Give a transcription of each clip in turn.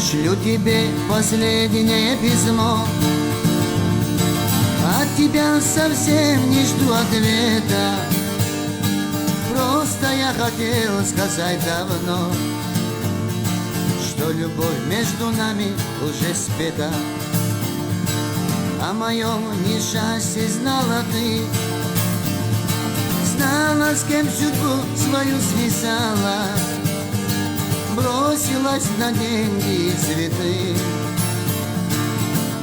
Шлю тебе последнее письмо. От тебя совсем не жду ответа. Просто я хотел сказать давно, что любовь между нами уже спета. О моем несчастье знала ты, знала, с кем судьбу свою связала, бросилась на деньги и цветы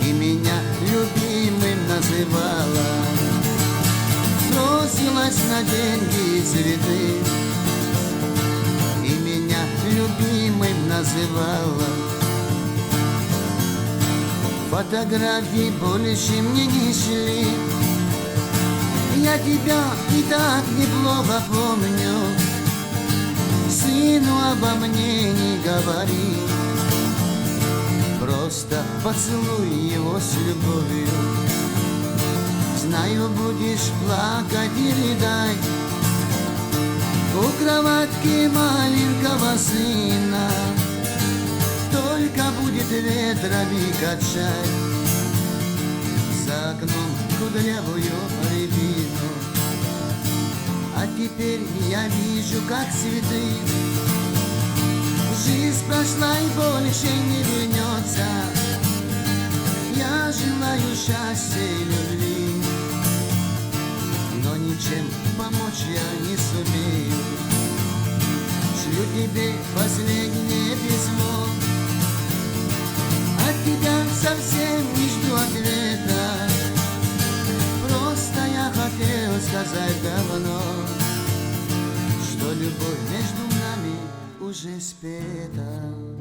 и меня любимым называла. Бросилась на деньги и цветы и меня любимым называла. Фотографии больше мне не шли, я тебя и так неплохо помню. Сыну обо мне не говори, просто поцелуй его с любовью. Знаю, будешь плакать и рыдать у кроватки маленького сына. Только будет ветрами качать за окном кудрявую рябину. А теперь я вижу, как цветы. Жизнь прошла и больше не вернется. Я желаю счастья и любви, но ничем помочь я не сумею. Шлю тебе последнее письмо. От тебя совсем не жду ответа. Просто я хотел сказать давно, что любовь между нами уже спета.